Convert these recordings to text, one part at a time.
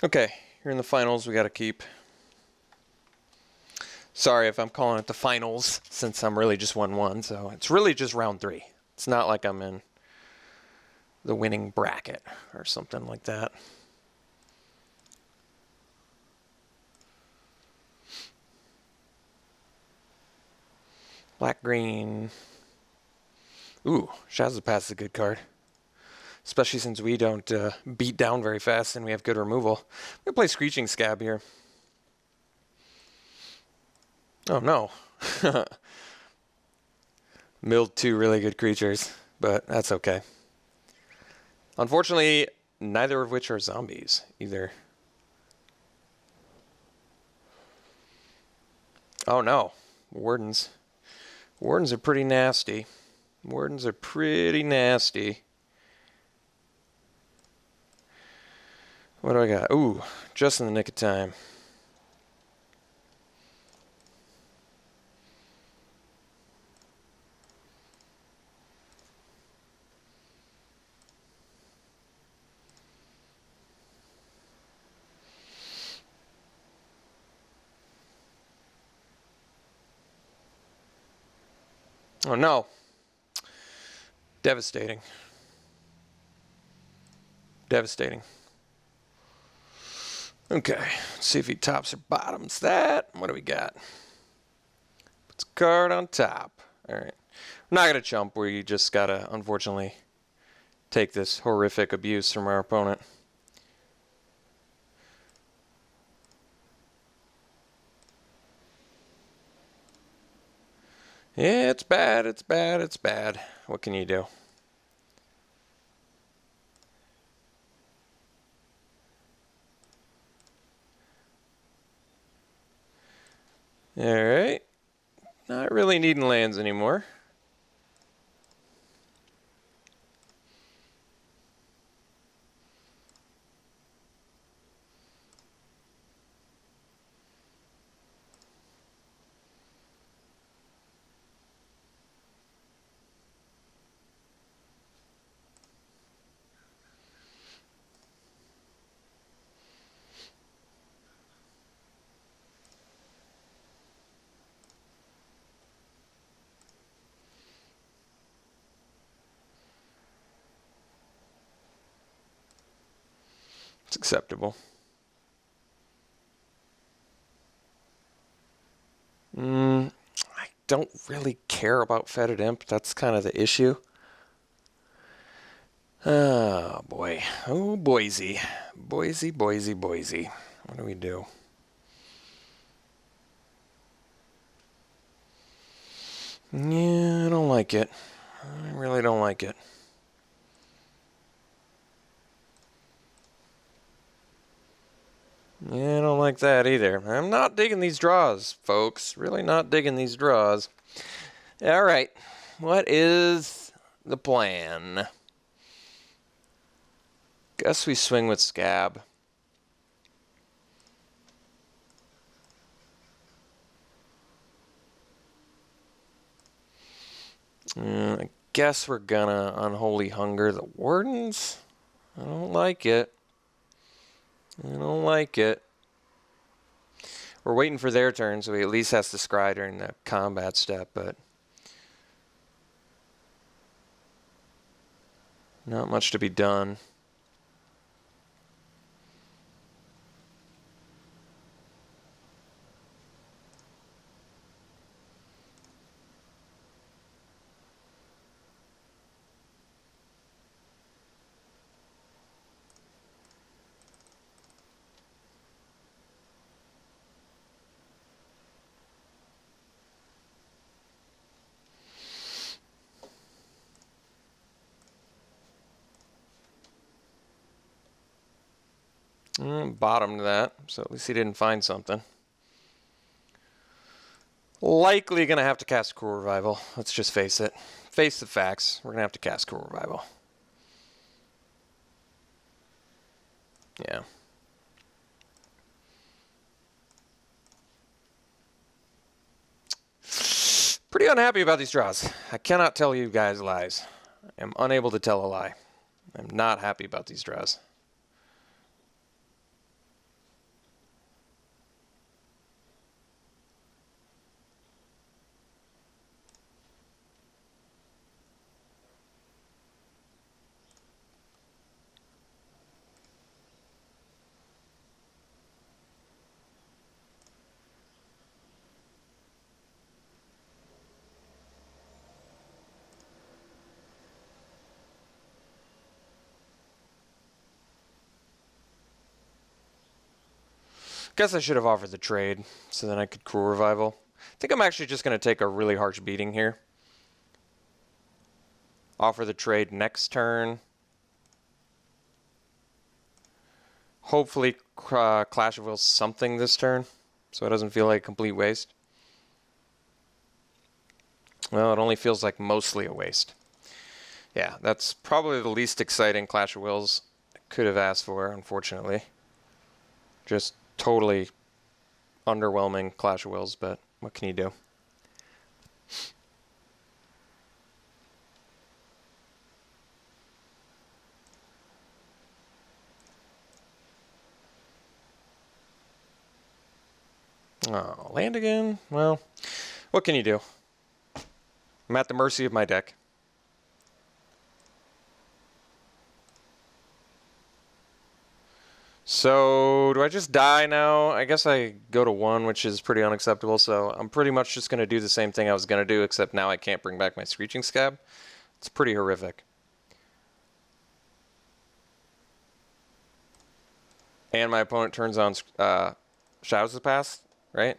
Okay, here in the finals we got to keep. Sorry if I'm calling it the finals, since I'm really just 1-1, so it's really just round 3. It's not like I'm in the winning bracket or something like that. Black, green. Ooh, Shazzapass is a good card. Especially since we don't beat down very fast and we have good removal. I'm going to play Screeching Scab here. Oh no. Milled 2 really good creatures, but that's okay. Unfortunately, neither of which are zombies either. Oh no. Wardens. Wardens are pretty nasty. Wardens are pretty nasty. What do I got? Ooh, just in the nick of time. Oh no. Devastating. Devastating. Okay, let's see if he tops or bottoms that. What do we got? Puts a card on top. Alright. We're not going to chump. We just got to, unfortunately, take this horrific abuse from our opponent. Yeah, it's bad, it's bad, it's bad. What can you do? Alright. Not really needing lands anymore. It's acceptable. I don't really care about Fetid Imp. That's kind of the issue. Oh, boy. Oh, Boise. Boise, Boise, Boise. What do we do? Yeah, I don't like it. I really don't like it. Yeah, I don't like that either. I'm not digging these draws, folks. Really not digging these draws. All right. What is the plan? Guess we swing with Scab. I guess we're gonna Unholy Hunger the Wardens. I don't like it. I don't like it. We're waiting for their turn, so he at least has to scry during the combat step, but not much to be done. Bottomed that, so at least he didn't find something. Likely gonna have to cast Cool Revival. Let's just face it. Face the facts. We're gonna have to cast Cool Revival. Yeah. Pretty unhappy about these draws. I cannot tell you guys lies. I am unable to tell a lie. I'm not happy about these draws. Guess I should have offered the trade so then I could Cruel Revival. I think I'm actually just going to take a really harsh beating here. Offer the trade next turn. Hopefully Clash of Wills something this turn so it doesn't feel like a complete waste. Well, it only feels like mostly a waste. Yeah, that's probably the least exciting Clash of Wills I could have asked for, unfortunately. Just totally underwhelming Clash of Wills, but what can you do? Oh, land again? Well, what can you do? I'm at the mercy of my deck. So, do I just die now? I guess I go to 1, which is pretty unacceptable, so I'm pretty much just going to do the same thing I was going to do, except now I can't bring back my Screeching Scab. It's pretty horrific. And my opponent turns on Shadows of the Past, right?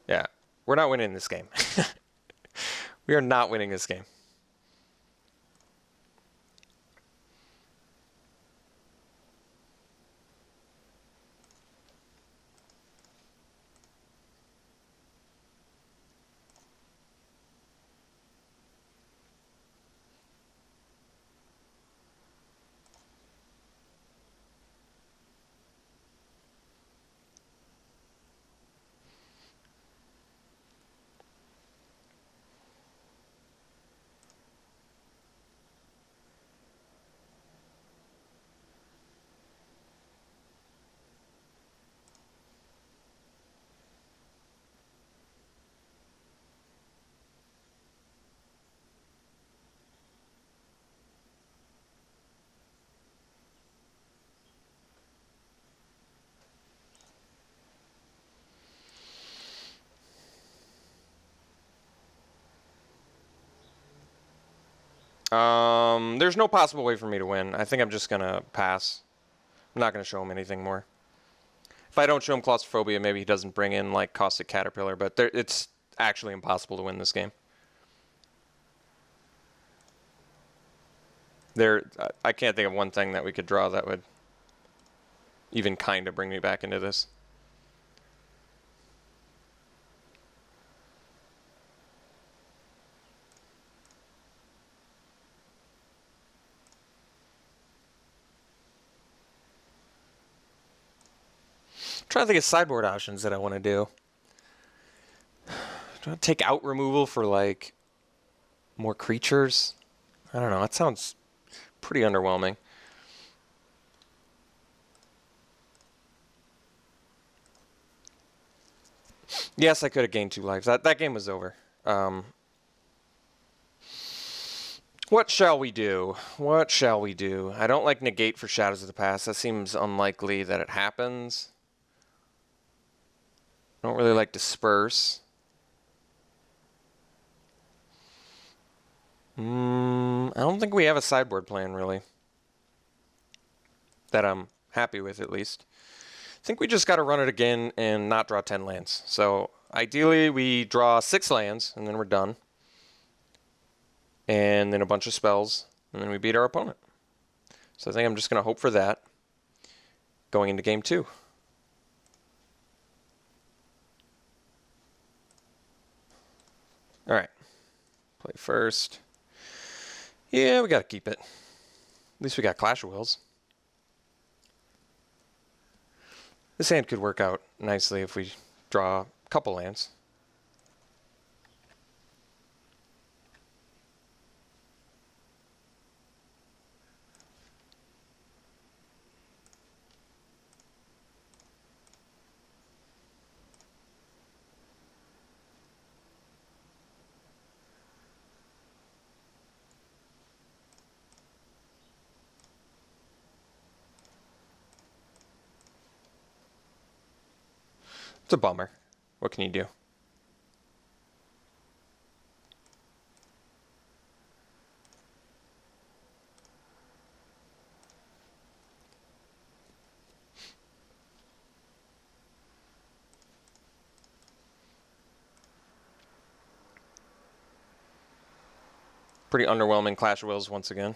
Yeah. We're not winning this game. We are not winning this game. There's no possible way for me to win. I think I'm just going to pass. I'm not going to show him anything more. If I don't show him Claustrophobia, maybe he doesn't bring in, like, Caustic Caterpillar, but it's actually impossible to win this game. I can't think of one thing that we could draw that would even kind of bring me back into this. I'm trying to think of sideboard options that I want to do. Do I take out removal for, like, more creatures? I don't know. That sounds pretty underwhelming. Yes, I could have gained 2 lives. That game was over. What shall we do? What shall we do? I don't like negate for Shadows of the Past. That seems unlikely that it happens. I don't really like disperse. I don't think we have a sideboard plan, really. That I'm happy with, at least. I think we just got to run it again and not draw 10 lands. So, ideally, we draw 6 lands, and then we're done. And then a bunch of spells, and then we beat our opponent. So I think I'm just going to hope for that going into game 2. All right. Play first. Yeah, we got to keep it. At least we got Clash of Wills. This hand could work out nicely if we draw a couple lands. It's a bummer. What can you do? Pretty underwhelming Clash of Wills once again.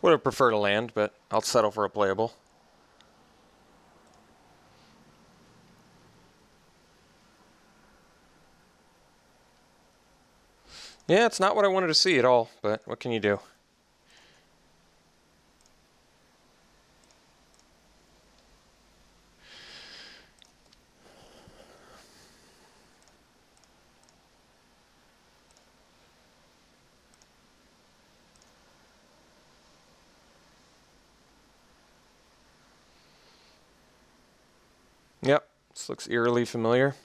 Would have preferred a land, but I'll settle for a playable. Yeah, it's not what I wanted to see at all, but what can you do? Yep, this looks eerily familiar.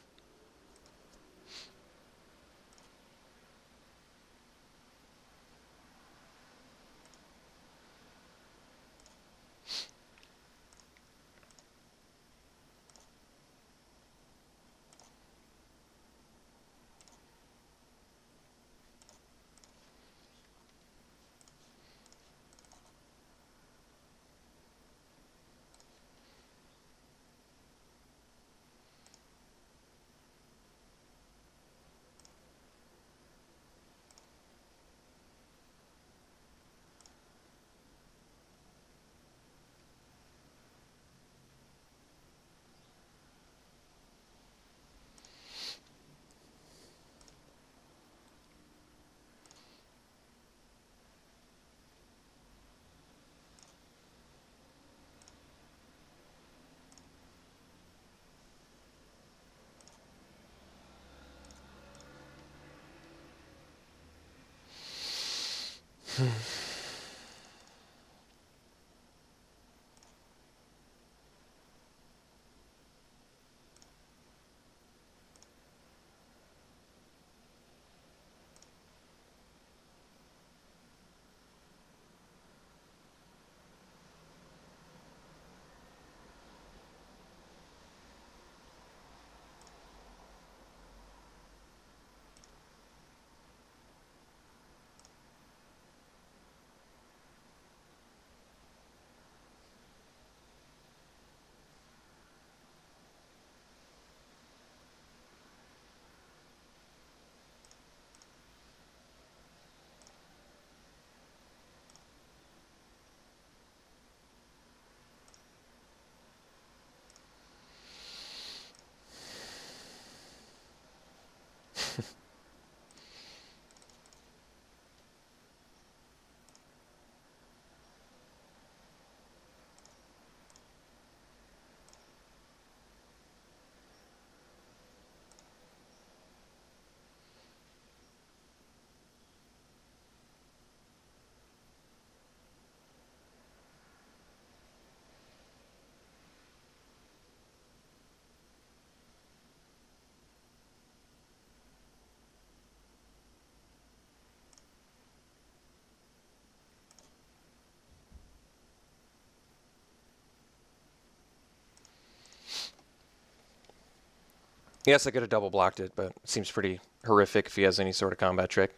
Yes, I could have double blocked it, but it seems pretty horrific if he has any sort of combat trick.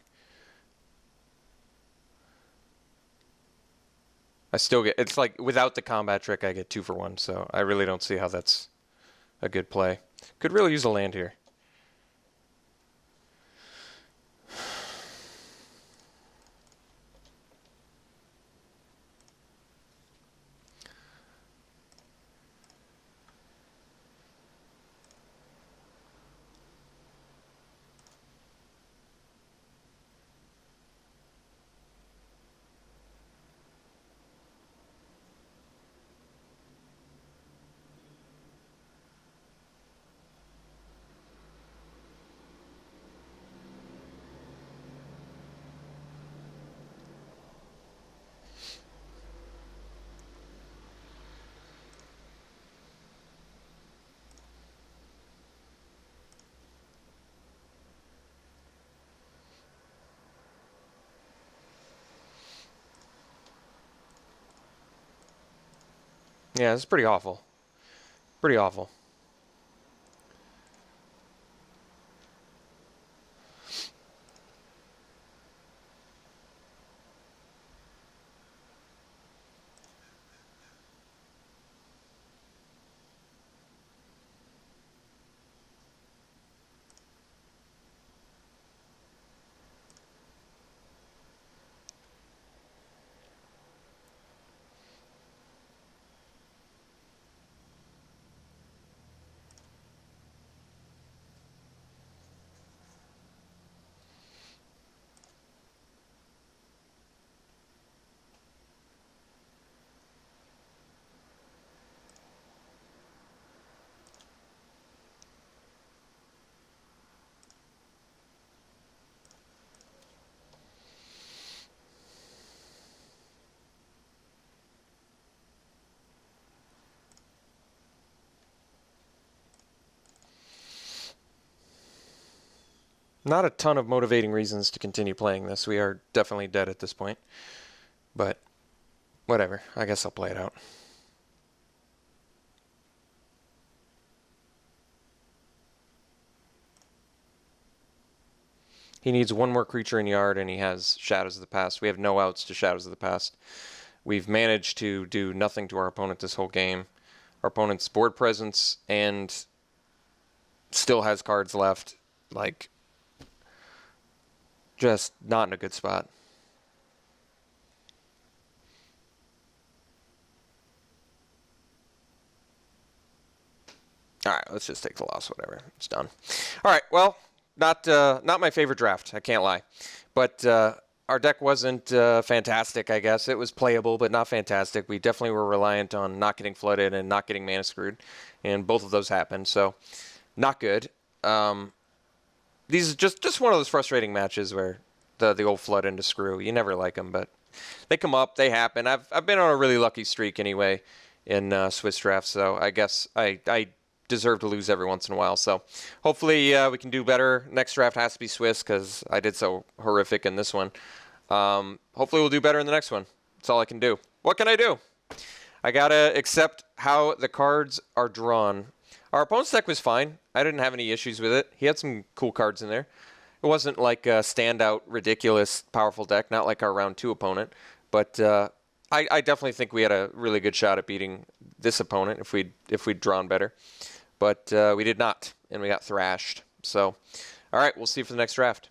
I still get, it's like without the combat trick, I get 2 for 1, so I really don't see how that's a good play. Could really use a land here. Yeah, it's pretty awful. Pretty awful. Not a ton of motivating reasons to continue playing this. We are definitely dead at this point. But whatever. I guess I'll play it out. He needs one more creature in yard, and he has Shadows of the Past. We have no outs to Shadows of the Past. We've managed to do nothing to our opponent this whole game. Our opponent's board presence and still has cards left. Like, just not in a good spot. All right, let's just take the loss, whatever. It's done. All right, well, not my favorite draft, I can't lie. But our deck wasn't fantastic, I guess. It was playable, but not fantastic. We definitely were reliant on not getting flooded and not getting mana screwed, and both of those happened, so not good. These are just one of those frustrating matches where the old flood into screw. You never like them, but they come up, they happen. I've been on a really lucky streak anyway in Swiss drafts, so I guess I deserve to lose every once in a while. So hopefully we can do better. Next draft has to be Swiss because I did so horrific in this one. Hopefully we'll do better in the next one. That's all I can do. What can I do? I gotta accept how the cards are drawn. Our opponent's deck was fine. I didn't have any issues with it. He had some cool cards in there. It wasn't like a standout, ridiculous, powerful deck, not like our round 2 opponent. But I definitely think we had a really good shot at beating this opponent if we'd drawn better. But we did not, and we got thrashed. So, all right, we'll see you for the next draft.